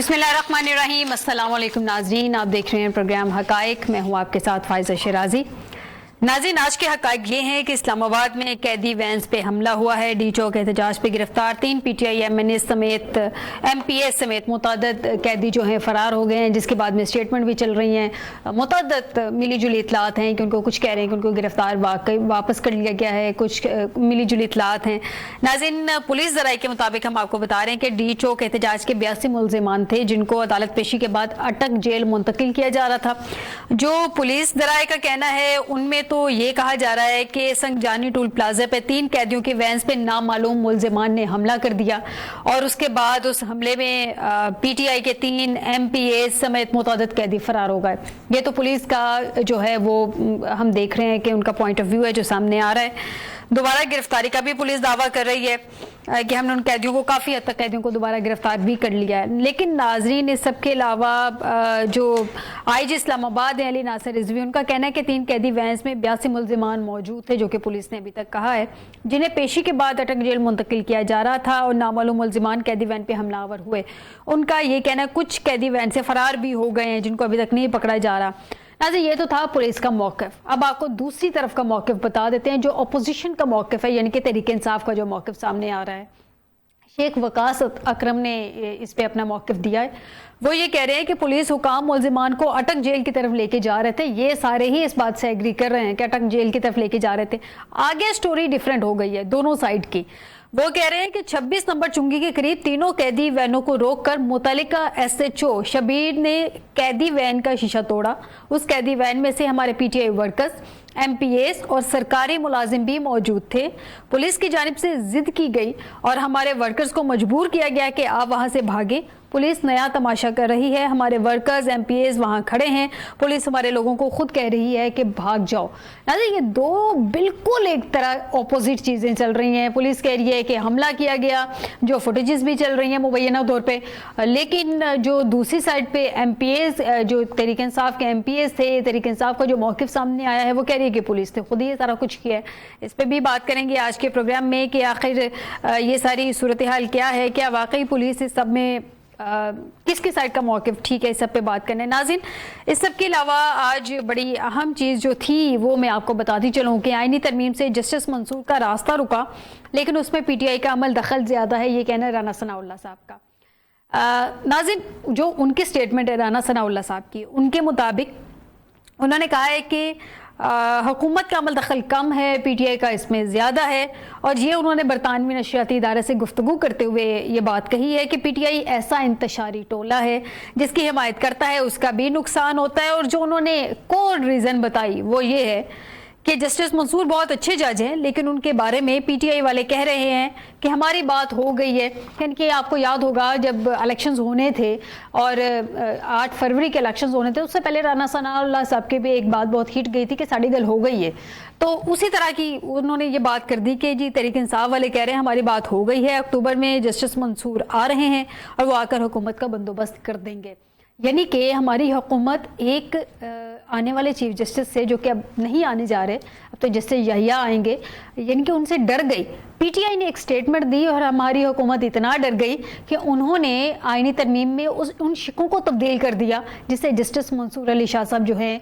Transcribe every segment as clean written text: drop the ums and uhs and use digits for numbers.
بسم اللہ الرحمن الرحیم۔ السلام علیکم ناظرین، آپ دیکھ رہے ہیں پروگرام حقائق، میں ہوں آپ کے ساتھ فائزہ شیرازی۔ ناظرین، آج کے حقائق یہ ہیں کہ اسلام آباد میں قیدی وینز پہ حملہ ہوا ہے، ڈی چوک احتجاج پہ گرفتار 3 P T I M N A سمیت MPA سمیت متعدد قیدی جو ہیں فرار ہو گئے ہیں، جس کے بعد میں اسٹیٹمنٹ بھی چل رہی ہیں۔ متعدد ملی جلی اطلاعات ہیں کہ ان کو کچھ کہہ رہے ہیں کہ ان کو گرفتار واپس کر لیا گیا ہے، کچھ ملی جلی اطلاعات ہیں۔ ناظرین، پولیس ذرائع کے مطابق ہم آپ کو بتا رہے ہیں کہ ڈی چوک احتجاج کے 82 ملزمان تھے جن کو عدالت پیشی کے بعد اٹک جیل منتقل کیا جا رہا تھا۔ جو پولیس ذرائع کا کہنا ہے ان میں تو یہ کہا جا رہا ہے کہ سنگجانی ٹول پلازا پہ 3 قیدیوں کے وینز پہ نامعلوم ملزمان نے حملہ کر دیا اور اس کے بعد اس حملے میں PTI کے 3 MPA سمیت متعدد قیدی فرار ہو گئے۔ یہ تو پولیس کا جو ہے وہ ہم دیکھ رہے ہیں کہ ان کا پوائنٹ آف ویو ہے جو سامنے آ رہا ہے۔ دوبارہ گرفتاری کا بھی پولیس دعویٰ کر رہی ہے کہ ہم نے ان قیدیوں کو کافی حد تک قیدیوں کو دوبارہ گرفتار بھی کر لیا ہے۔ لیکن ناظرین، اس سب کے علاوہ جو IG اسلام آباد ہیں علی ناصر رضوی، ان کا کہنا ہے کہ 3 قیدی وینز میں 82 ملزمان موجود تھے، جو کہ پولیس نے ابھی تک کہا ہے، جنہیں پیشی کے بعد اٹک جیل منتقل کیا جا رہا تھا اور نامعلوم ملزمان قیدی وین پہ حملہ آور ہوئے۔ ان کا یہ کہنا ہے کچھ قیدی وین سے فرار بھی ہو گئے ہیں جن کو ابھی تک نہیں پکڑا جا رہا۔ ناظرین، یہ تو تھا پولیس کا موقف۔ اب آپ کو دوسری طرف کا موقف بتا دیتے ہیں جو اپوزیشن کا موقف ہے، یعنی کہ تحریک انصاف کا جو موقف سامنے آ رہا ہے۔ شیخ وقاص اکرم نے اس پہ اپنا موقف دیا ہے۔ وہ یہ کہہ رہے ہیں کہ پولیس حکام ملزمان کو اٹک جیل کی طرف لے کے جا رہے تھے، یہ سارے ہی اس بات سے ایگری کر رہے ہیں کہ اٹک جیل کی طرف لے کے جا رہے تھے۔ آگے سٹوری ڈیفرنٹ ہو گئی ہے دونوں سائیڈ کی۔ وہ کہہ رہے ہیں کہ 26 نمبر چنگی کے قریب تینوں قیدی وینوں کو روک کر متعلقہ SHO شبیر نے قیدی وین کا شیشہ توڑا۔ اس قیدی وین میں سے ہمارے PTI ورکرز، MPAs اور سرکاری ملازم بھی موجود تھے۔ پولیس کی جانب سے ضد کی گئی اور ہمارے ورکرز کو مجبور کیا گیا کہ آپ وہاں سے بھاگیں۔ پولیس نیا تماشا کر رہی ہے، ہمارے ورکرز MPAs وہاں کھڑے ہیں، پولیس ہمارے لوگوں کو خود کہہ رہی ہے کہ بھاگ جاؤ۔ ناظرین، یہ دو بالکل ایک طرح اپوزٹ چیزیں چل رہی ہیں۔ پولیس کہہ رہی ہے کہ حملہ کیا گیا، جو فوٹیجز بھی چل رہی ہیں مبینہ طور پہ، لیکن جو دوسری سائڈ پہ MPAs جو تحریک انصاف کے MPAs تھے، تحریک انصاف کا جو موقف سامنے آیا ہے وہ کہہ رہی ہے کہ پولیس نے خود ہی یہ سارا کچھ کیا ہے۔ اس پہ بھی بات کریں گے آج کے پروگرام میں کہ آخر یہ ساری صورتحال کیا ہے، کیا واقعی پولیس اس سب میں کس کی سائڈ کا موقف ٹھیک ہے، اس سب پہ بات کرنے۔ ناظرین، اس سب کے علاوہ آج بڑی اہم چیز جو تھی وہ میں آپ کو بتاتی چلوں کہ آئینی ترمیم سے جسٹس منصور کا راستہ رکا، لیکن اس میں PTI کا عمل دخل زیادہ ہے، یہ کہنا ہے رانا ثناءاللہ صاحب کا۔ ناظرین، جو ان کی سٹیٹمنٹ ہے رانا ثناءاللہ صاحب کی، ان کے مطابق انہوں نے کہا ہے کہ حکومت کا عمل دخل کم ہے، PTI کا اس میں زیادہ ہے، اور یہ انہوں نے برطانوی نشریاتی ادارے سے گفتگو کرتے ہوئے یہ بات کہی ہے کہ PTI ایسا انتشاری ٹولہ ہے جس کی حمایت کرتا ہے اس کا بھی نقصان ہوتا ہے۔ اور جو انہوں نے کور ریزن بتائی وہ یہ ہے کہ جسٹس منصور بہت اچھے جج ہیں، لیکن ان کے بارے میں PTI والے کہہ رہے ہیں کہ ہماری بات ہو گئی ہے۔ کہ آپ کو یاد ہوگا جب الیکشنز ہونے تھے اور 8 فروری کے الیکشنز ہونے تھے، اس سے پہلے رانا ثناءاللہ صاحب کے بھی ایک بات بہت ہٹ گئی تھی کہ ساڑی گل ہو گئی ہے، تو اسی طرح کی انہوں نے یہ بات کر دی کہ جی تحریک انصاف والے کہہ رہے ہیں ہماری بات ہو گئی ہے، اکتوبر میں جسٹس منصور آ رہے ہیں اور وہ آ کر حکومت کا بندوبست کر دیں گے۔ یعنی کہ ہماری حکومت ایک آنے والے چیف جسٹس سے، جو کہ اب نہیں آنے جا رہے، اب تو جسٹس یحییٰ آئیں گے، یعنی کہ ان سے ڈر گئی۔ PTI نے ایک سٹیٹمنٹ دی اور ہماری حکومت اتنا ڈر گئی کہ انہوں نے آئینی ترمیم میں ان شکوں کو تبدیل کر دیا جس سے جسٹس منصور علی شاہ صاحب جو ہیں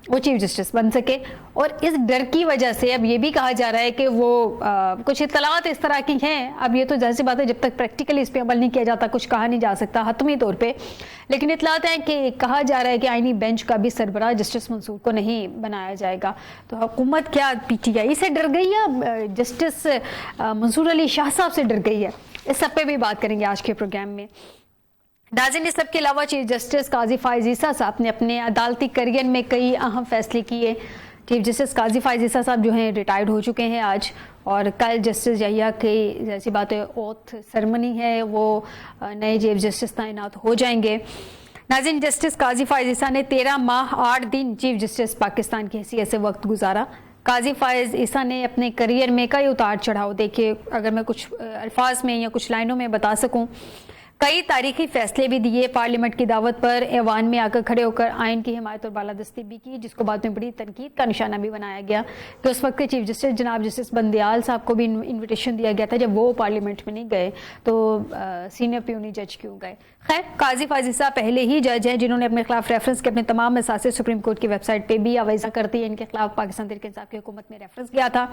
وہ چیف جسٹس بن سکے۔ اور اس ڈر کی وجہ سے اب یہ بھی کہا جا رہا ہے کہ وہ کچھ اطلاعات اس طرح کی ہیں، اب یہ تو ظاہر سی بات ہے جب تک پریکٹیکلی اس پہ عمل نہیں کیا جاتا کچھ کہا نہیں جا سکتا حتمی طور پہ، لیکن اطلاعات ہیں کہ کہا جا رہا ہے کہ آئینی بینچ کا بھی سربراہ جسٹس منصور کو نہیں بنایا جائے گا۔ تو حکومت کیا PTI سے ڈر گئی یا جسٹس منصور علی شاہ صاحب سے ڈر گئی ہے؟ اس سب پہ بھی بات کریں گے آج کے پروگرام میں۔ ناظرین، اس سب کے علاوہ چیف جسٹس قاضی فائز عیسیٰ صاحب نے اپنے عدالتی کیریئر میں کئی اہم فیصلے کیے۔ چیف جسٹس قاضی فائز عیسیٰ صاحب جو ہیں ریٹائرڈ ہو چکے ہیں آج، اور کل جسٹس یحییٰ کی جیسی بات ہے اوتھ سرمنی ہے، وہ نئے چیف جسٹس تعینات ہو جائیں گے۔ ناظرین، جسٹس قاضی فائز عیسیٰ نے 13 ماہ 8 دن چیف جسٹس پاکستان کی حیثیت سے وقت گزارا۔ قاضی فائز عیسیٰ نے اپنے کیریئر میں کئی اتار چڑھاؤ دیکھے، اگر میں کچھ الفاظ میں یا کچھ لائنوں میں بتا سکوں، کئی تاریخی فیصلے بھی دیے، پارلیمنٹ کی دعوت پر ایوان میں آ کر کھڑے ہو کر آئین کی حمایت اور بالادستی بھی کی، جس کو بعد میں بڑی تنقید کا نشانہ بھی بنایا گیا کہ اس وقت کے چیف جسٹس جناب جسٹس بندیال صاحب کو بھی انویٹیشن دیا گیا تھا، جب وہ پارلیمنٹ میں نہیں گئے تو سینئر پیونی جج کیوں گئے۔ خیر، قاضی فائزہ پہلے ہی جج ہیں جنہوں نے اپنے خلاف ریفرنس کے اپنے تمام مسائل سپریم کورٹ کی ویب سائٹ پہ بھی آویزاں کر دی. ان کے خلاف پاکستان تحریک انصاف کی حکومت نے ریفرنس کیا تھا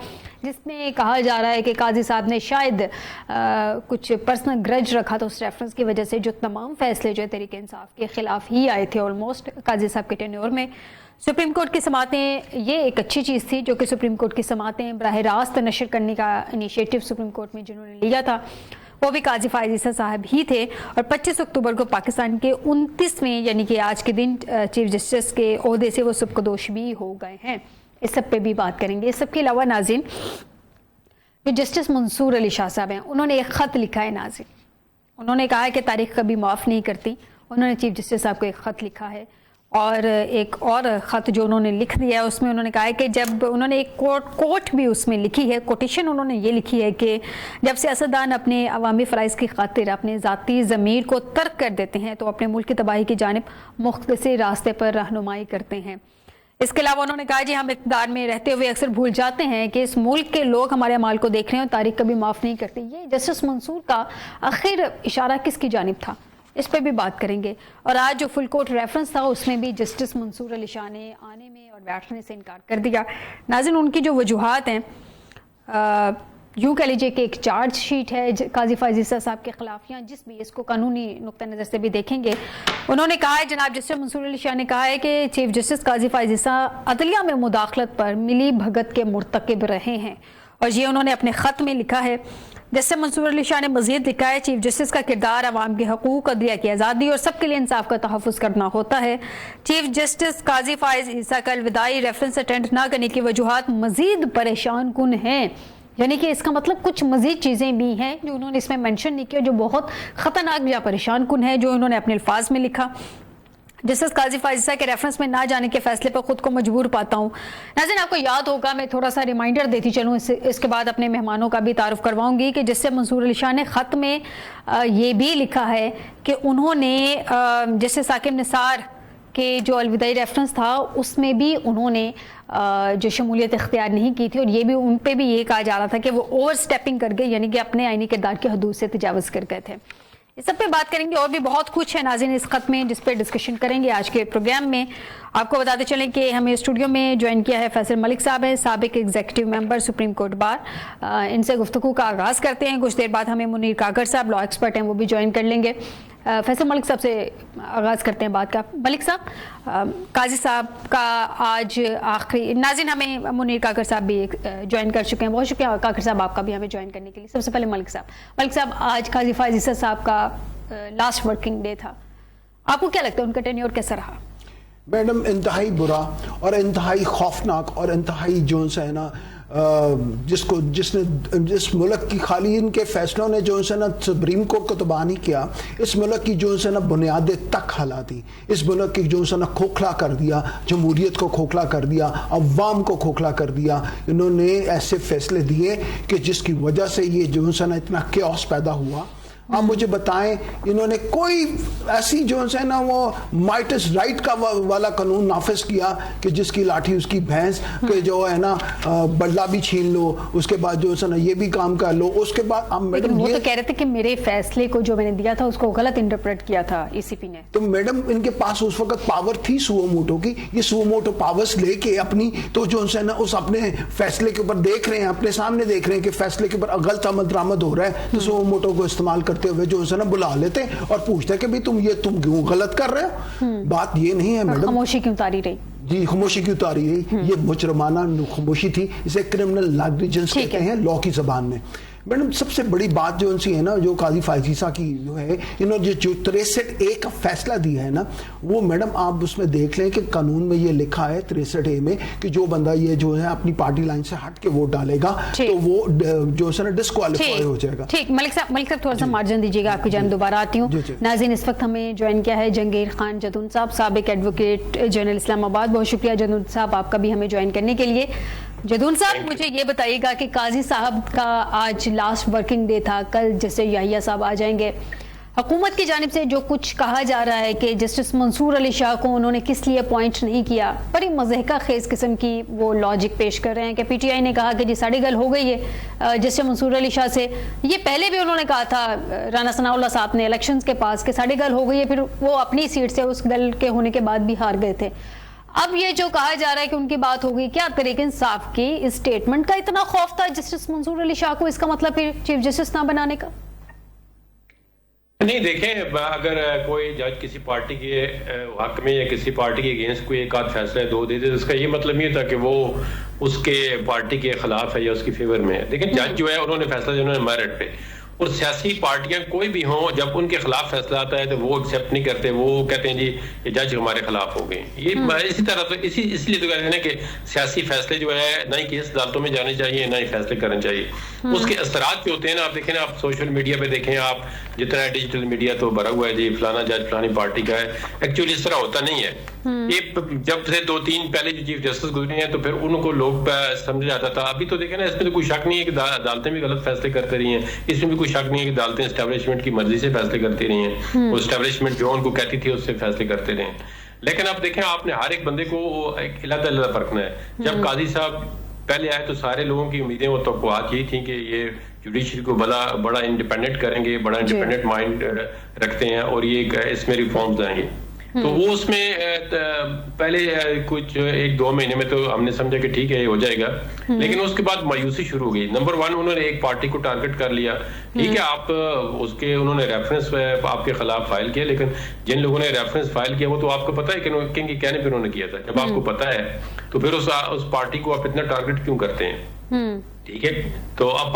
جس میں کہا جا رہا ہے کہ قاضی صاحب نے شاید کچھ پرسنل گرج رکھا تھا اس ریفرنس کی وجہ سے. جو تمام فیصلے جو تحریک انصاف کے خلاف ہی آئے تھے آلموسٹ قاضی صاحب کے ٹینیور میں. سپریم کورٹ کی سماعتیں یہ ایک اچھی چیز تھی جو کہ سپریم کورٹ کی سماعتیں براہ راست نشر کرنے کا انیشیٹو سپریم کورٹ میں جنہوں نے لیا تھا وہ بھی قاضی فائزہ صاحب ہی تھے. اور 25 اکتوبر کو پاکستان کے 29ویں یعنی کہ آج کے دن چیف جسٹس کے عہدے سے وہ سبکدوش بھی ہو گئے ہیں. اس سب پہ بھی بات کریں گے. اس سب کے علاوہ ناظرین، جو جسٹس منصور علی شاہ صاحب ہیں انہوں نے ایک خط لکھا ہے ناظرین. انہوں نے کہا ہے کہ تاریخ کبھی معاف نہیں کرتی. انہوں نے چیف جسٹس صاحب کو ایک خط لکھا ہے اور ایک اور خط جو انہوں نے لکھ دیا ہے اس میں انہوں نے کہا ہے کہ جب انہوں نے ایک کوٹ بھی اس میں لکھی ہے، کوٹیشن انہوں نے یہ لکھی ہے کہ جب سیاستدان اپنے عوامی فرائض کی خاطر اپنے ذاتی ضمیر کو ترک کر دیتے ہیں تو اپنے ملک کی تباہی کی جانب مختصر راستے پر رہنمائی کرتے ہیں. اس کے علاوہ انہوں نے کہا جی ہم اقتدار میں رہتے ہوئے اکثر بھول جاتے ہیں کہ اس ملک کے لوگ ہمارے اعمال کو دیکھ رہے ہیں اور تاریخ کبھی معاف نہیں کرتی. یہ جسٹس منصور کا آخر اشارہ کس کی جانب تھا اس پہ بھی بات کریں گے. اور آج جو فل کورٹ ریفرنس تھا اس میں بھی جسٹس منصور علی شاہ نے آنے میں اور بیٹھنے سے انکار کر دیا. ناظرین، ان کی جو وجوہات ہیں یوں کہہ لیجیے کہ ایک چارج شیٹ ہے قاضی فائزہ صاحب کے خلاف، یا جس بھی اس کو قانونی نقطہ نظر سے بھی دیکھیں گے. انہوں نے کہا ہے، جناب جسٹس منصور علی شاہ نے کہا ہے کہ چیف جسٹس قاضی فائزہ عدلیہ میں مداخلت پر ملی بھگت کے مرتکب رہے ہیں، اور یہ انہوں نے اپنے خط میں لکھا ہے. جسٹس منصور علی شاہ نے مزید لکھا ہے چیف جسٹس کا کردار عوام کے حقوق، عدلیہ کی آزادی اور سب کے لیے انصاف کا تحفظ کرنا ہوتا ہے. چیف جسٹس قاضی فائز عیسیٰ کا الوداعی ریفرنس اٹینڈ نہ کرنے کی وجوہات مزید پریشان کن ہیں. یعنی کہ اس کا مطلب کچھ مزید چیزیں بھی ہیں جو انہوں نے اس میں مینشن نہیں کیا جو بہت خطرناک یا پریشان کن ہے، جو انہوں نے اپنے الفاظ میں لکھا. جسٹس قاضی فائزہ کے ریفرنس میں نہ جانے کے فیصلے پر خود کو مجبور پاتا ہوں. ناظرین، آپ کو یاد ہوگا، میں تھوڑا سا ریمائنڈر دیتی چلوں، اس کے بعد اپنے مہمانوں کا بھی تعارف کرواؤں گی کہ جسٹس منصور علی شاہ نے خط میں یہ بھی لکھا ہے کہ انہوں نے جسٹس ثاقب نثار کے جو الوداعی ریفرنس تھا اس میں بھی انہوں نے جو شمولیت اختیار نہیں کی تھی، اور یہ بھی ان پہ بھی یہ کہا جا رہا تھا کہ وہ اوور سٹیپنگ کر گئے، یعنی کہ اپنے آئینی کردار کی حدود سے تجاوز کر گئے تھے. اس سب پہ بات کریں گے، اور بھی بہت کچھ ہے ناظرین اس خط میں جس پہ ڈسکشن کریں گے آج کے پروگرام میں. آپ کو بتاتے چلیں کہ ہمیں اسٹوڈیو میں جوائن کیا ہے فیصل ملک صاحب ہیں، سابق executive member supreme court bar. ان سے گفتگو کا آغاز کرتے ہیں. کچھ دیر بعد ہمیں منیر کاکڑ صاحب لا ایکسپرٹ ہیں وہ بھی جوائن کر لیں گے. فیصل ملک صاحب سے آغاز کرتے ہیں بات کا. ملک صاحب، قاضی صاحب کا آج آخری، ناظرین ہمیں منیر کاکڑ صاحب بھی جوائن کر چکے ہیں، بہت شکریہ کاکڑ صاحب آپ کا بھی ہمیں جوائن کرنے کے لیے. سب سے پہلے ملک صاحب آج قاضی فائزہ صاحب کا لاسٹ ورکنگ ڈے تھا، آپ کو کیا لگتا ہے ان کا ٹینیور کیسا رہا؟ میڈم انتہائی برا اور انتہائی خوفناک اور انتہائی جو ہے نا جس ملک کی خالی ان کے فیصلوں نے جو ہے نا سپریم کورٹ کو تباہ نہیں کیا، اس ملک کی جو ہے نا بنیادیں تک ہلا دی، اس ملک کی جو ہے نا کھوکھلا کر دیا، جمہوریت کو کھوکھلا کر دیا، عوام کو کھوکھلا کر دیا. انہوں نے ایسے فیصلے دیے کہ جس کی وجہ سے یہ جو ہے نا اتنا کیوس پیدا ہوا. آپ مجھے بتائیں، انہوں نے کوئی ایسی جو ہے نا وہ مائٹس رائٹ کا والا قانون نافذ کیا کہ جس کی لاٹھی اس کی بھینس، کہ جو ہے نا بلہ بھی چھین لو، اس کے بعد جو ہے نا یہ بھی کام کر لو. اس کے بعد میڈم وہ تو کہہ رہے تھے کہ میرے فیصلے کو جو میں نے دیا تھا اس کو غلط انٹرپریٹ کیا تھا ای سی پی نے. تو میڈم ان کے پاس اس وقت پاور تھی سوو موٹو کی، یہ سوو موٹو پاورز لے کے اپنی تو جو ہے نا اس اپنے فیصلے کے اوپر دیکھ رہے ہیں، اپنے سامنے دیکھ رہے ہیں کہ فیصلے کے اوپر غلط عمل درآمد ہو رہا ہے، تو سوو موٹو کو استعمال کرتے ہوئے جو ہے نا بلا لیتے اور پوچھتے کہ بھی تم کیوں غلط کر رہے ہو. بات یہ نہیں ہے میڈم خاموشی کیوں اتاری رہی. جی خاموشی کیوں اتاری رہی، یہ مجرمانہ خاموشی تھی، اسے کرمنل نیگلیجنس کہتے ہیں لا کی زبان میں. میڈم سب سے بڑی بات جو ان سی ہے نا جو قاضی فائزہ کی جو ہے، انہوں نے جو 63A کا فیصلہ دیا ہے نا، وہ میڈم آپ اس میں دیکھ لیں کہ قانون میں یہ لکھا ہے 63A میں کہ جو بندہ یہ جو ہے اپنی پارٹی لائن سے ہٹ کے ووٹ ڈالے گا تو وہ جو ہے نا ڈسکوالیفائی ہو جائے گا. ٹھیک، ملک صاحب تھوڑا سا مارجن دیجیے گا، آپ کی جانب دوبارہ آتی ہوں. ناظرین اس وقت ہمیں جوائن کیا ہے جہانگیر خان جدون صاحب، سابق ایڈوکیٹ جنرل اسلام آباد. بہت شکریہ جدون صاحب آپ کا بھی ہمیں جوائن کرنے کے لیے. جدون صاحب مجھے یہ بتائیے گا کہ قاضی صاحب کا آج لاسٹ ورکنگ ڈے تھا، کل جیسے یحییٰ صاحب آ جائیں گے، حکومت کی جانب سے جو کچھ کہا جا رہا ہے کہ جسٹس منصور علی شاہ کو انہوں نے کس لیے اپوائنٹ نہیں کیا، بڑی مضحکہ خیز قسم کی وہ لاجک پیش کر رہے ہیں کہ پی ٹی آئی نے کہا کہ جی ساڑی گل ہو گئی ہے جسٹس منصور علی شاہ سے. یہ پہلے بھی انہوں نے کہا تھا رانا ثناء اللہ صاحب نے الیکشنز کے پاس کہ ساڑی گل ہو گئی ہے، پھر وہ اپنی سیٹ سے اس گل کے ہونے کے بعد بھی ہار گئے تھے. اب یہ جو کہا جا رہا ہے کہ ان کی بات ہو گئی، کیا طریق انصاف کی اس سٹیٹمنٹ کا اتنا خوف تھا جسٹس منصور علی شاہ کو، اس کا مطلب پھر چیف جسٹس نہ بنانے کا؟ نہیں دیکھیں، اگر کوئی جج کسی پارٹی کے حق میں یا کسی پارٹی کے اگینسٹ کوئی ایک آدھ فیصلہ دو دے دے، اس کا یہ مطلب نہیں ہوتا کہ وہ اس کے پارٹی کے خلاف ہے یا اس کی فیور میں ہے. دیکھیں جج جو ہے انہوں نے فیصلہ جو ہے میرٹ پہ، اور سیاسی پارٹیاں کوئی بھی ہوں جب ان کے خلاف فیصلہ آتا ہے تو وہ ایکسیپٹ نہیں کرتے، وہ کہتے ہیں جی یہ جج ہمارے خلاف ہو گئے. یہ اسی طرح تو اس لیے تو کہتے ہیں کہ سیاسی فیصلے جو ہے نہ ہی کیس عدالتوں میں جانے چاہیے نہ ہی فیصلے کرنے چاہیے. اس کے اثرات جو ہوتے ہیں نا، آپ دیکھیں نا، آپ سوشل میڈیا پہ دیکھیں، آپ جتنا ڈیجیٹل میڈیا تو بھرا ہوا ہے جی فلانا جج فلانی پارٹی کا ہے، ایکچولی اس طرح ہوتا نہیں ہے. یہ جب سے 2-3 پہلے جو چیف جسٹس گزرے ہیں تو پھر ان کو لوگ سمجھ جاتا تھا. ابھی تو دیکھیں نا، اس میں تو کوئی شک نہیں ہے کہ عدالتیں بھی غلط فیصلے کرتے رہی ہیں، اس میں بھی کوئی شک نہیں ہے کہ عدالتیں اسٹیبلشمنٹ کی مرضی سے فیصلے کرتی رہی ہیں، وہ اسٹیبلشمنٹ جو ان کو کہتی تھی اس سے فیصلے کرتے رہے ہیں. لیکن اب دیکھیں، آپ نے ہر ایک بندے کو ایک علیحدہ پرکھنا ہے. جب قاضی صاحب پہلے آئے تو سارے لوگوں کی امیدیں اور توقعات یہی تھیں کہ یہ جوڈیشری کو بڑا انڈیپینڈنٹ کریں گے، بڑا انڈیپینڈنٹ مائنڈ رکھتے ہیں اور یہ اس میں ریفارمز آئیں گے. تو وہ اس میں پہلے کچھ 1-2 مہینے میں تو ہم نے سمجھا کہ ٹھیک ہے یہ ہو جائے گا، لیکن اس کے بعد مایوسی شروع ہو گئی. نمبر 1 انہوں نے ایک پارٹی کو ٹارگٹ کر لیا. ٹھیک ہے، آپ اس کے انہوں نے ریفرنس آپ کے خلاف فائل کیا، لیکن جن لوگوں نے ریفرنس فائل کیا وہ تو آپ کو پتا ہے کہ کہنے پہ انہوں نے کیا تھا. جب آپ کو پتا ہے تو پھر اس پارٹی کو آپ اتنا ٹارگٹ کیوں کرتے ہیں؟ ٹھیک ہے، تو اب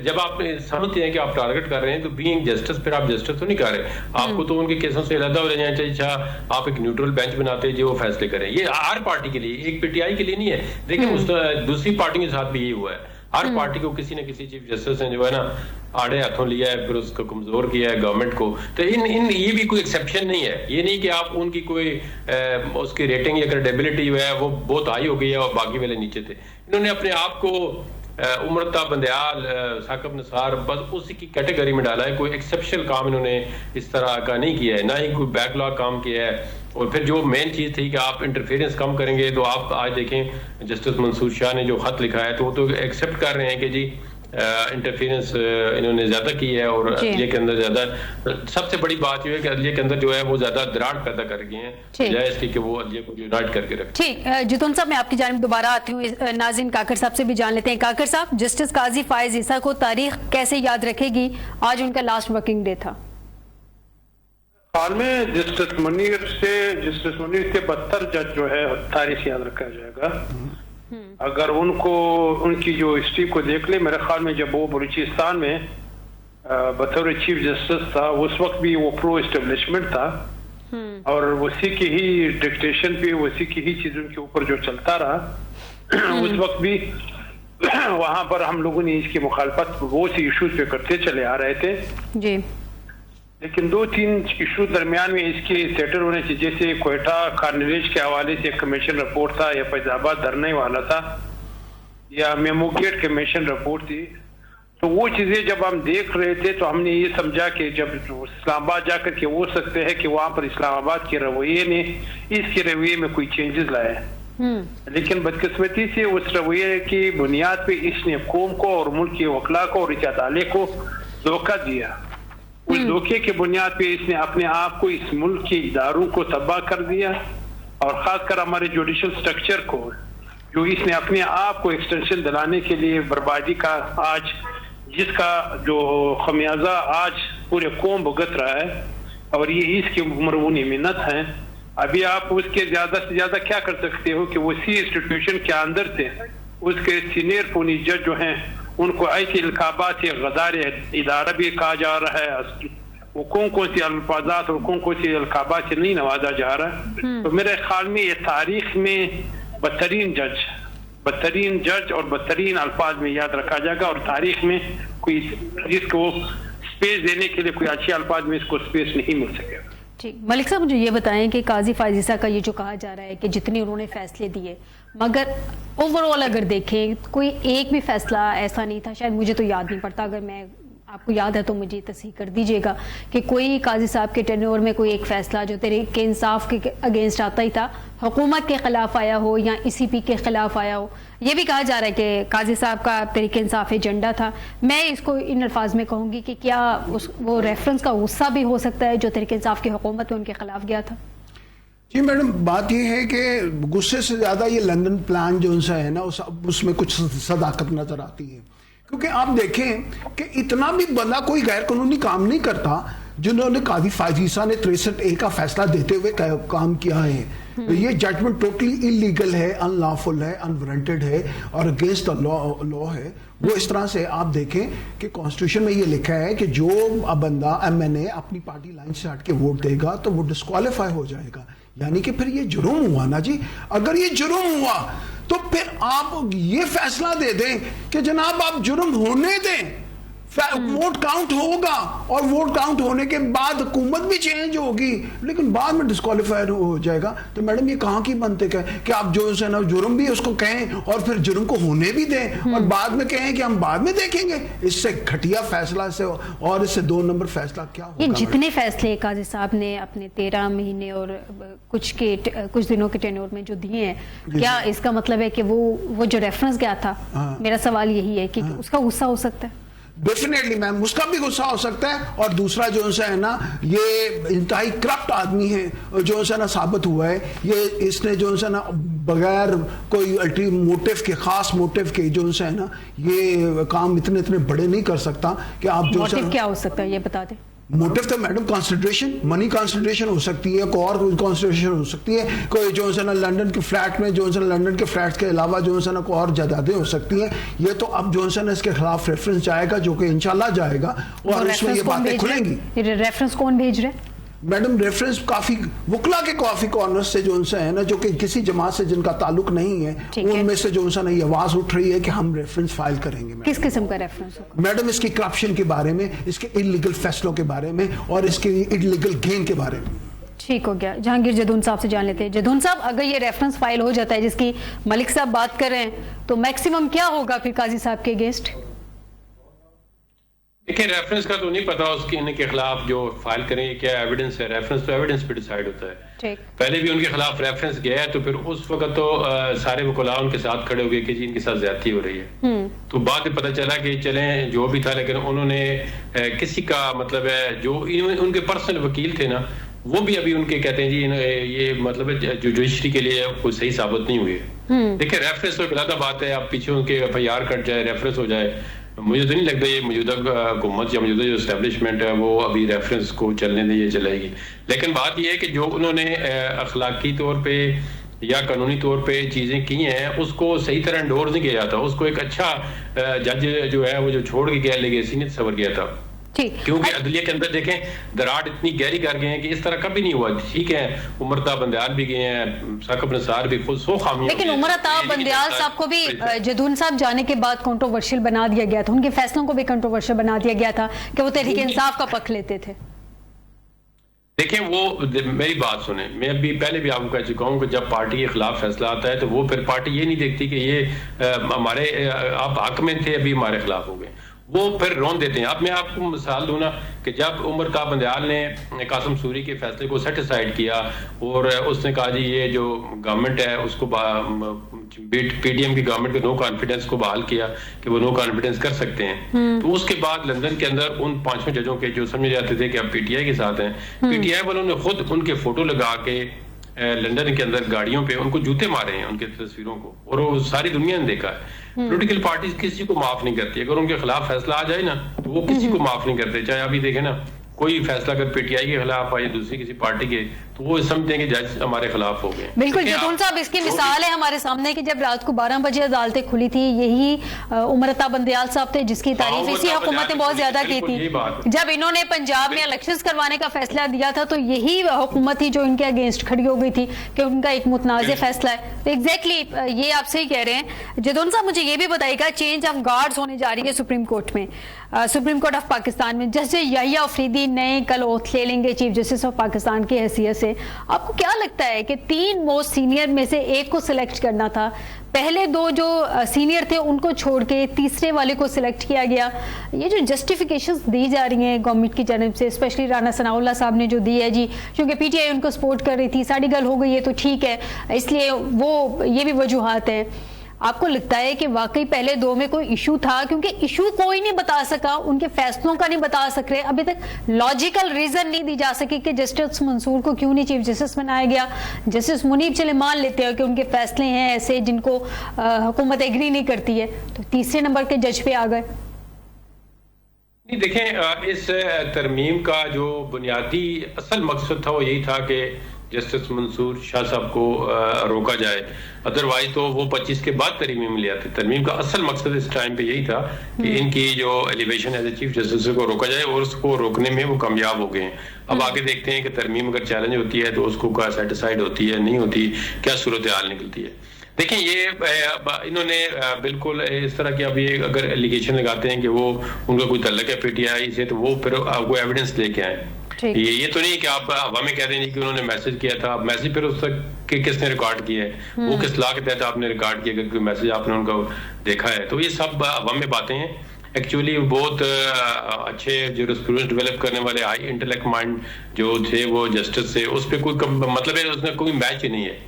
جب آپ سمجھتے ہیں کہ آپ ٹارگٹ کر رہے ہیں تو بینگ جسٹس پھر آپ جسٹس تو نہیں کر رہے، آپ کو تو ان کے کیسوں سے علیحدہ ہو جانا چاہیے. آپ ایک نیوٹرل بینچ بناتے جو وہ فیصلے کریں. یہ ہر پارٹی کے لیے، ایک پی ٹی آئی کے لیے نہیں ہے. دیکھیں دوسری پارٹی کے ساتھ بھی یہی ہوا ہے. ہر پارٹی کو کسی نہ کسی چیف جسٹس نے جو ہے نا آڑے ہاتھوں لیا ہے، پھر اس کو کمزور کیا ہے گورنمنٹ کو. تو یہ بھی کوئی ایکسیپشن نہیں ہے. یہ نہیں کہ آپ ان کی کوئی اس کی ریٹنگ یا کریڈیبلٹی جو ہے وہ بہت ہائی ہو گئی ہے اور باقی والے نیچے تھے. انہوں نے اپنے آپ کو عمرتا بندیال، ثاقب نثار بس اسی کی کیٹیگری میں ڈالا ہے. کوئی ایکسیپشنل کام انہوں نے اس طرح کا نہیں کیا ہے، نہ ہی کوئی بیک لاگ کام کیا ہے. اور پھر جو مین چیز تھی کہ آپ انٹرفیئرنس کم کریں گے، تو آپ آج دیکھیں جسٹس منصور شاہ نے جو خط لکھا ہے تو وہ تو ایکسیپٹ کر رہے ہیں کہ جی انٹرفیئرنس انہوں نے زیادہ کی ہے اور عدلیہ کے اندر زیادہ. سب سے بڑی بات یہ ہے کہ عدلیہ کے اندر جو ہے وہ زیادہ دراڑ پیدا کر گئے ہیں بجائے اس کی کہ وہ عدلیہ کو یونائٹ کر کے رکھیں. ٹھیک، جتون صاحب میں آپ کی جانب دوبارہ آتی ہوں. ناظرین کاکر صاحب سے بھی جان لیتے ہیں. کاکر صاحب، جسٹس قاضی فائز عیسیٰ کو تاریخ کیسے یاد رکھے گی؟ آج ان کا لاسٹ ورکنگ ڈے تھا. حال میں جسٹس منیر سے بدتر جج جو ہے تاریخ یاد رکھا جائے گا. اگر ان کی جو ہسٹری کو دیکھ لے، میرے خیال میں جب وہ بلوچستان میں بطور چیف جسٹس تھا اس وقت بھی وہ پرو اسٹیبلشمنٹ تھا اور اسی کی ہی ڈکٹیشن پہ اسی کی ہی چیزوں کے اوپر جو چلتا رہا. اس وقت بھی وہاں پر ہم لوگوں نے اس کی مخالفت وہ سی ایشوز پہ کرتے چلے آ رہے تھے جی، لیکن 2-3 ایشو درمیان میں اس کے سیٹل ہونے سے، جیسے کوئٹہ کارنیلیج کے حوالے سے کمیشن رپورٹ تھا، یا فیض آباد دھرنے والا تھا، یا میمو گیٹ کمیشن رپورٹ تھی. تو وہ چیزیں جب ہم دیکھ رہے تھے تو ہم نے یہ سمجھا کہ جب اسلام آباد جا کر کے ہو سکتے ہیں کہ وہاں پر اسلام آباد کے رویے نے اس کے رویے میں کوئی چینجز لائے. لیکن بدقسمتی سے اس رویے کی بنیاد پہ اس نے قوم کو اور ملک کے وکلا کو اور ادارے کو دھوکہ دیا. اس دھوکے کی بنیاد پہ اس نے اپنے آپ کو اس ملک کے اداروں کو تباہ کر دیا اور خاص کر ہمارے جوڈیشل سٹرکچر کو، جو اس نے اپنے آپ کو ایکسٹینشن دلانے کے لیے بربادی کا آج جس کا جو خمیازہ آج پورے قوم بھگت رہا ہے اور یہ اس کی مرہونی منت ہے. ابھی آپ اس کے زیادہ سے زیادہ کیا کر سکتے ہو کہ وہ اسی انسٹیٹیوشن کے اندر سے اس کے سینئر پونی جج جو ہیں ان کو ایسے القابات سے غدار ادارہ بھی کہا جا رہا ہے، وہ کون سی الفاظات اور کون سی القابات سے نہیں نوازا جا رہا. تو میرے خیال میں یہ تاریخ میں بدترین جج اور بدترین الفاظ میں یاد رکھا جائے گا، اور تاریخ میں کوئی جس کو سپیس دینے کے لیے کوئی اچھے الفاظ میں اس کو سپیس نہیں مل سکے گا. ٹھیک، ملک صاحب مجھے یہ بتائیں کہ قاضی فائز عیسیٰ کا یہ جو کہا جا رہا ہے کہ جتنے انہوں نے فیصلے دیے، مگر اوور آل اگر دیکھیں کوئی ایک بھی فیصلہ ایسا نہیں تھا، شاید مجھے تو یاد نہیں پڑتا، اگر میں آپ کو یاد ہے تو مجھے تصحیح کر دیجیے گا کہ کوئی قاضی صاحب کے ٹینیور میں کوئی ایک فیصلہ جو تحریک انصاف کے اگینسٹ آتا ہی تھا، حکومت کے خلاف آیا ہو یا ای سی پی کے خلاف آیا ہو، یہ بھی کہا جا رہا ہے کہ قاضی صاحب کا تحریک انصاف ایجنڈا تھا. میں اس کو ان الفاظ میں کہوں گی کہ کیا وہ ریفرنس کا غصہ بھی ہو سکتا ہے جو تحریک انصاف کی حکومت میں ان کے خلاف گیا تھا؟ جی میڈم، بات یہ ہے کہ غصے سے زیادہ یہ لندن پلان جو ان سے ہے نا اس میں کچھ صداقت نظر آتی ہے. کیونکہ آپ دیکھیں کہ اتنا بھی بندہ کوئی غیر قانونی کام نہیں کرتا جنہوں نے قاضی فائز عیسیٰ نے 63A کا فیصلہ دیتے ہوئے کام کیا ہے. یہ ججمنٹ ٹوٹلی انلیگل ہے، ان لافل ہے، انوارنٹڈ ہے اور اگینسٹ دا لا ہے. وہ اس طرح سے آپ دیکھیں کہ کانسٹیٹیوشن میں یہ لکھا ہے کہ جو بندہ MNA اپنی پارٹی لائن سے ہٹ کے ووٹ دے گا تو وہ ڈسکوالیفائی ہو جائے گا. یعنی کہ پھر یہ جرم ہوا نا جی. اگر یہ جرم ہوا تو پھر آپ یہ فیصلہ دے دیں کہ جناب آپ جرم ہونے دیں، ووٹ کاؤنٹ ہوگا اور ووٹ کاؤنٹ ہونے کے بعد حکومت بھی چینج ہوگی لیکن بعد میں ڈسکوالیفائر ہو جائے گا. تو میڈم یہ کہاں کی منطق ہے کہ آپ جو ہے نا جرم بھی اس کو کہیں اور پھر جرم کو ہونے بھی دیں اور بعد میں کہیں کہ ہم بعد میں دیکھیں گے. اس سے گھٹیا فیصلہ سے اور اس سے 2 نمبر فیصلہ کیا ہوگا؟ یہ جتنے فیصلے قاضی صاحب نے اپنے 13 مہینے اور کچھ دنوں کے ٹینور میں جو دیے ہیں، کیا اس کا مطلب ہے کہ وہ جو ریفرنس گیا تھا، میرا سوال یہی ہے کہ اس کا غصہ ہو سکتا ہے؟ ڈیفینیٹلی میم، اس کا بھی غصہ ہو سکتا ہے. اور دوسرا جو ہے نا یہ انتہائی کرپٹ آدمی ہے جو ہے نا ثابت ہوا ہے. یہ اس نے جو ہے نا بغیر کوئی الٹی موٹیو کے، خاص موٹیو کے جو ہے نا یہ کام اتنے بڑے نہیں کر سکتا کہ آپ جو موٹیو کیا ہو سکتا ہے یہ بتا دیں. موٹیو تو میڈم کانسنٹریشن، منی کانسنٹریشن ہو سکتی ہے، کوئی اور کانسنٹریشن ہو سکتی ہے، کوئی جو ہے نا لنڈن کے فلیٹ میں جو ہے نا لنڈن کے فلیٹس کے علاوہ جو ہے نا کوئی اور جائیدادیں ہو سکتی ہیں. یہ تو اب جو ہے نا اس کے خلاف ریفرنس جائے گا جو کہ انشاءاللہ جائے گا اور اس میں یہ باتیں کھلیں گی. ریفرنس کون بھیج رہے ہیں؟ میڈم ریفرنس کافی وکلا کے کافی کارنر سے جو ان سے ہے نا جو کہ کسی جماعت سے جن کا تعلق نہیں ہے ان میں سے جو ان سے یہ آواز اٹھ رہی ہے کہ ہم ریفرنس فائل کریں گے. کس قسم کا ریفرنس ہوگا؟ میڈم اس کی کرپشن کے بارے میں، اس کے انلیگل فیصلوں کے بارے میں اور اس کے انلیگل گین کے بارے میں. ٹھیک ہو گیا. جہانگیر جدون صاحب سے جان لیتے ہیں. جدون صاحب، اگر یہ ریفرنس فائل ہو جاتا ہے جس کی ملک صاحب بات کر رہے ہیں تو میکسیمم کیا ہوگا پھر قاضی صاحب کے اگینسٹ؟ دیکھیں ریفرنس کا تو نہیں پتا اس کے ان کے خلاف جو فائل کریں گے کیا ایویڈنس ہے. ریفرنس تو ایویڈنس پہ ڈیسائیڈ ہوتا ہے. پہلے بھی ان کے خلاف ریفرنس گیا ہے تو پھر اس وقت تو سارے وکلاء ان کے ساتھ کھڑے ہو گئے کہ جی ان کے ساتھ زیادتی ہو رہی ہے. تو بعد میں پتہ چلا کہ چلیں جو بھی تھا لیکن انہوں نے کسی کا مطلب ہے جو ان کے پرسنل وکیل تھے نا وہ بھی ابھی ان کے کہتے ہیں جی یہ مطلب ہے جوڈیشری کے لیے کوئی صحیح ثابت نہیں ہوئی. دیکھیں ریفرنس تو ایک علیحدہ بات ہے. آپ پیچھے ان کے FIR کٹ جائے، ریفرنس ہو جائے، مجھے تو نہیں لگتا یہ موجودہ حکومت یا موجودہ جو اسٹیبلشمنٹ ہے وہ ابھی ریفرنس کو چلنے دے یہ چلائے گی. لیکن بات یہ ہے کہ جو انہوں نے اخلاقی طور پہ یا قانونی طور پہ چیزیں کی ہیں اس کو صحیح طرح انڈورس نہیں کیا جاتا. اس کو ایک اچھا جج جو ہے وہ جو چھوڑ کے گیا لیگیسی نہیں تصور کیا تھا. کیونکہ عدلیہ کے اندر دیکھیں دراڑ اتنی گہری کر گئے ہیں کہ اس طرح کبھی نہیں ہوا. ٹھیک ہے عمرتا بندیال بھی گئے ہیں، ثاقب نثار بھی، خود سو خامیاں، لیکن عمرتا بندیال صاحب کو بھی جدون صاحب جانے کے بعد کنٹروورشل بنا دیا گیا تھا. ان کے فیصلوں کو بھی کنٹروورشل بنا دیا گیا تھا کہ وہ تحریک انصاف کا پکھ لیتے تھے. دیکھیں وہ میری بات سنیں، میں ابھی پہلے بھی آپ کو کہہ چکا ہوں کہ جب پارٹی کے خلاف فیصلہ آتا ہے تو وہ پھر پارٹی یہ نہیں دیکھتی کہ یہ ہمارے آپ حق میں تھے ابھی ہمارے خلاف ہو گئے، وہ پھر رون دیتے ہیں. اب میں آپ کو مثال دوں نا کہ جب عمرتا بندیال نے قاسم سوری کے فیصلے کو سیٹیسفائیڈ کیا اور اس نے کہا جی یہ جو گورنمنٹ ہے اس کو PDM کی گورنمنٹ کے نو کانفیڈنس کو بحال کیا کہ وہ نو کانفیڈنس کر سکتے ہیں، تو اس کے بعد لندن کے اندر ان 5 ججوں کے جو سمجھے جاتے تھے کہ اب PTI کے ساتھ ہیں، PTI والوں نے خود ان کے فوٹو لگا کے لندن کے اندر گاڑیوں پہ ان کو جوتے مارے ہیں ان کے تصویروں کو، اور وہ ساری دنیا نے دیکھا ہے. پولیٹیکل پارٹیز کسی کو معاف نہیں کرتی. اگر ان کے خلاف فیصلہ آ جائے نا تو وہ کسی کو معاف نہیں کرتے. چاہے ابھی دیکھیں نا کوئی فیصلہ اگر PTI کے خلاف آئے دوسری کسی پارٹی کے تو وہ سمجھتے ہیں کہ جج ہمارے خلاف ہو گئے. بالکل جدون صاحب اس کی مثال ہے ہمارے سامنے کہ جب رات کو 12 بجے عدالتیں کھلی تھی یہی عمرتا بندیال صاحب تھے جس کی تعریف اسی حکومت نے بہت زیادہ کی تھی. جب انہوں نے پنجاب میں الیکشنز کروانے کا فیصلہ دیا تھا تو یہی حکومت تھی جو ان کے اگینسٹ کھڑی ہو گئی تھی کہ ان کا ایک متنازع فیصلہ ہے. ایگزیکٹلی یہ آپ صحیح کہہ رہے ہیں. جدون صاحب مجھے یہ بھی بتائیے گا چینج آف گارڈز ہونے جا رہی ہے سپریم کورٹ میں، سپریم کورٹ آف پاکستان میں. جسٹس یحییٰ افریدی نئے کل اوتھ لے لیں گے چیف جسٹس آف پاکستان کی حیثیت سے. آپ کو کیا لگتا ہے کہ 3 موسٹ سینئر میں سے ایک کو سلیکٹ کرنا تھا پہلے دو جو سینئر تھے ان کو چھوڑ کے تیسرے والے کو سلیکٹ کیا گیا. یہ جو جسٹیفیکیشنز دی جا رہی ہیں گورنمنٹ کی جانب سے, اسپیشلی رانا ثناء اللہ صاحب نے جو دی ہے جی, کیونکہ پی ٹی آئی ان کو سپورٹ کر رہی تھی, ساڑی گل ہو گئی ہے تو ٹھیک ہے, اس لیے وہ یہ بھی وجوہات ہیں. آپ کو لگتا ہے کہ واقعی پہلے دو میں کوئی ایشو تھا؟ کیونکہ ایشو کوئی نہیں بتا سکا, ان کے فیصلوں کا نہیں بتا سک رہے, ابھی تک لاجیکل ریزن نہیں دی جا سکی کہ جسٹس منصور کو کیوں نہیں چیف جسٹس بنایا گیا. جسٹس منیب چلے مان لیتے ہیں کہ ان کے فیصلے ہیں ایسے جن کو حکومت ایگری نہیں کرتی ہے, تو تیسرے نمبر کے جج پہ آ گئے. نہیں دیکھیں, اس ترمیم کا جو بنیادی اصل مقصد تھا وہ یہی تھا کہ جسٹس منصور شاہ صاحب کو روکا جائے, ادروائز تو وہ 25 کے بعد ترمیم لے آتے. ترمیم کا اصل مقصد اس ٹائم پہ یہی تھا کہ ان کی جو elevation as a chief justice کو روکا جائے, اور اس کو روکنے میں وہ کامیاب ہو گئے ہیں. اب آگے دیکھتے ہیں کہ ترمیم اگر چیلنج ہوتی ہے تو اس کو کیا سیٹسفائیڈ ہوتی ہے, نہیں ہوتی, کیا صورتحال نکلتی ہے. دیکھیں یہ انہوں نے بالکل اس طرح کی, اب یہ اگر ایلیگیشن لگاتے ہیں کہ وہ ان کا کوئی تعلق ہے پی ٹی آئی سے, تو وہ پھر وہ ایویڈنس لے کے آئیں. یہ تو نہیں کہ آپ ہوا میں کہہ دیں کہ انہوں نے میسج کیا تھا, اب میسج پھر اس تک کہ کس نے ریکارڈ کیا ہے, وہ کس لا کے تحت آپ نے ریکارڈ کیا, کہ کوئی میسج آپ نے ان کا دیکھا ہے. تو یہ سب ہوا میں باتیں ہیں. ایکچولی بہت اچھے جورسپروڈنس ڈیولپ کرنے والے ہائی انٹلیکٹ مائنڈ جو تھے وہ جسٹس سے, اس پہ کوئی مطلب ہے اس میں کوئی میچ ہی نہیں ہے.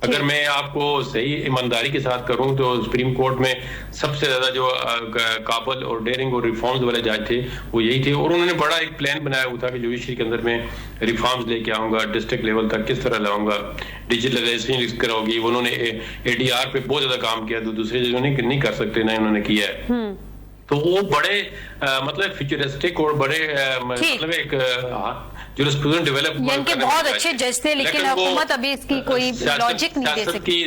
اگر میں آپ کو صحیح ایمانداری کے ساتھ کروں تو سپریم کورٹ میں سب سے زیادہ جو قابل اور ڈیرنگ اور ریفارمز والے جج تھے وہ یہی تھے, اور انہوں نے بڑا ایک پلان بنایا ہوا تھا کہ جوڈیشری کے اندر میں ریفارمز لے کے آؤں گا, ڈسٹرکٹ لیول تک کس طرح لاؤں گا, ڈیجیٹلائزیشن کرو گی. انہوں نے اے ڈی آر پہ بہت زیادہ کام کیا, دوسرے ججوں نے نہیں کر سکتے, نہ انہوں نے کیا ہے. تو وہ بڑے مطلب فیوچرسٹک اور بڑے مطلب ایک جورسپروڈنس ڈیولپ کے بہت اچھے جج تھے, لیکن حکومت ابھی اس کی کوئی لاجک نہیں دے سکتی.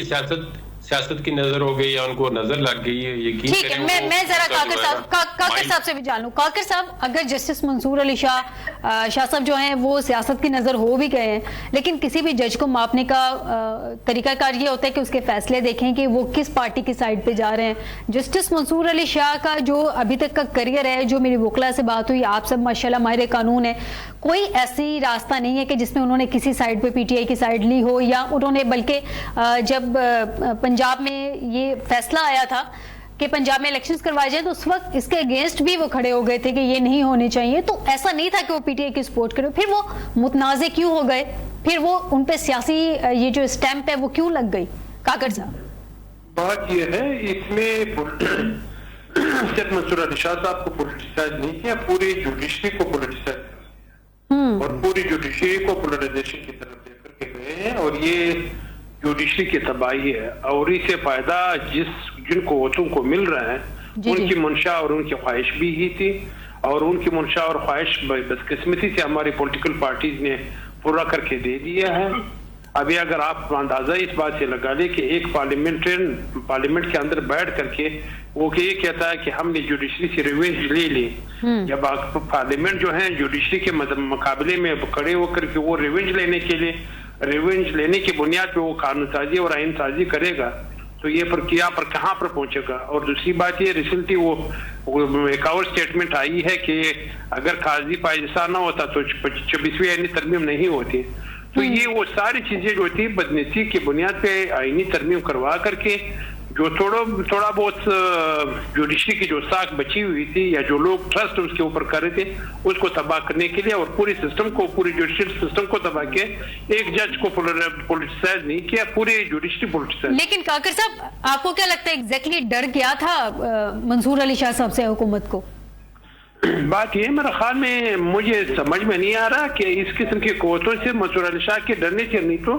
سیاست کی نظر ہو گئی یا ان کو نظر لگ گئی, یقین ٹھیک ہے. میں ذرا کاکر صاحب سے بھی جانوں. کاکر صاحب, اگر جسٹس منصور علی شاہ صاحب جو ہیں وہ سیاست کی نظر ہو بھی گئے ہیں, لیکن کسی بھی جج کو ماپنے کا طریقہ کار یہ ہوتا ہے کہ اس کے فیصلے دیکھیں کہ وہ کس پارٹی کی سائڈ پہ جا رہے ہیں. جسٹس منصور علی شاہ کا جو ابھی تک کا کریئر ہے, جو میری وکلا سے بات ہوئی, آپ سب ماشاءاللہ ماہر قانون ہے, کوئی ایسی راستہ نہیں ہے کہ جس میں انہوں نے کسی سائڈ پہ پی ٹی آئی کی سائڈ لی ہو, یا انہوں نے بلکہ جب پنجاب میں یہ فیصلہ آیا تھا کہ پنجاب میں الیکشنز کروائے جائیں تو اس وقت اس کے اگینسٹ بھی وہ کھڑے ہو گئے تھے کہ یہ نہیں ہونے چاہیے. تو ایسا نہیں تھا کہ وہ پی ٹی آئی کی سپورٹ کرے. پھر وہ متنازع کیوں ہو گئے, پھر وہ ان پہ سیاسی یہ جو اسٹیمپ ہے وہ کیوں لگ گئی؟ کاکر صاحب, بات یہ ہے اس میں صرف منصور علی شاہ صاحب کو پولیٹیسائز نہیں کیا, پوری جوڈیشری کو پولیٹیسائز اور پوری جوڈیشری کو پولرائزیشن کی طرف لے کر کے گئے ہیں, اور یہ جوڈیشری کی تباہی ہے. اور اس سے فائدہ جن قوتوں کو مل رہا ہے ان کی منشا اور ان کی خواہش بھی ہی تھی, اور ان کی منشا اور خواہش بدقسمتی سے ہماری پولیٹیکل پارٹیز نے پورا کر کے دے دیا ہے. ابھی اگر آپ اندازہ اس بات سے لگا لیں کہ ایک پارلیمنٹ کے اندر بیٹھ کر کے وہ یہ کہتا ہے کہ ہم نے جوڈیشری سے ریونج لے لی, جب پارلیمنٹ جو ہے جوڈیشری کے مقابلے میں کھڑے ہو کر کے وہ ریونج لینے کی بنیاد پہ وہ قانون سازی اور آئین سازی کرے گا, تو یہ کہاں پر پہنچے گا. اور دوسری بات یہ ریسنٹلی وہ ایک اور سٹیٹمنٹ آئی ہے کہ اگر قاضی پاکستان نہ ہوتا تو 26ویں آئینی ترمیم نہیں ہوتی. تو یہ وہ ساری چیزیں جو تھی بدنیتی کی بنیاد پہ آئینی ترمیم کروا کر کے جو تھوڑا بہت جوڈیشری کی جو ساکھ بچی ہوئی تھی یا جو لوگ ٹرسٹ اس کے اوپر کر رہے تھے اس کو تباہ کرنے کے لیے, اور پوری جوڈیشری سسٹم کو تباہ کیا. ایک جج کو پولیٹیسائز نہیں کیا, پوری جوڈیشری پولیٹیسائز. لیکن کاکر صاحب, آپ کو کیا لگتا ہے ایگزیکٹلی ڈر کیا تھا منصور علی شاہ صاحب سے حکومت کو؟ بات یہ میرے خیال میں مجھے سمجھ میں نہیں آ رہا کہ اس قسم کی قوتوں سے منصور علی شاہ کے ڈرنے سے نہیں, تو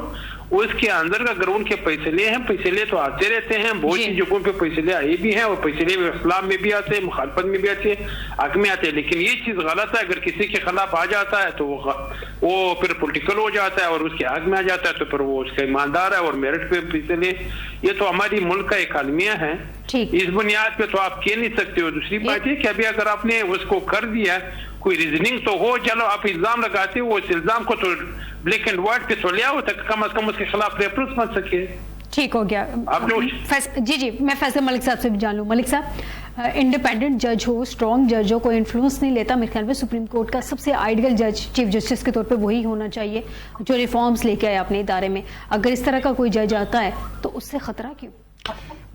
اس کے اندر کا اگر ان کے فیصلے تو آتے رہتے ہیں, بہت سی جگہوں پہ فیصلے آئے بھی ہیں, اور فیصلے اسلام میں بھی آتے ہیں, مخالفت میں بھی آتے ہیں, حق میں آتے ہیں. لیکن یہ چیز غلط ہے, اگر کسی کے خلاف آ جاتا ہے تو وہ پھر پولیٹیکل ہو جاتا ہے اور اس کے حق میں آ جاتا ہے تو پھر وہ اس کا ایماندار ہے اور میرٹ پہ فیصلے. یہ تو ہماری ملک کا ایک المیہ ہے, اس بنیاد پہ تو آپ کہہ نہیں سکتے ہو. دوسری بات یہ کہ ابھی اگر آپ نے اس کو کر دیا, کوئی ریزننگ تو ہو, چلو آپ الزام لگاتے ہو, اس الزام کو تو بلیک اینڈ وائٹ پہ تو لیا ہو تک کم از کم اس کے خلاف ریفرنس بن سکے. ٹھیک ہو گیا. جی میں فیصل ملک صاحب سے بھی جان لوں. ملک صاحب, انڈیپینڈنٹ جج ہو, اسٹرانگ جج ہو, کوئی انفلوئنس نہیں لیتا. میرے خیال میں سپریم کورٹ کا سب سے آئیڈیل جج چیف جسٹس کے طور پہ وہی ہونا چاہیے جو ریفارمز لے کے آئے اپنے ادارے میں. اگر اس طرح کا کوئی جج آتا ہے تو اس سے خطرہ کیوں؟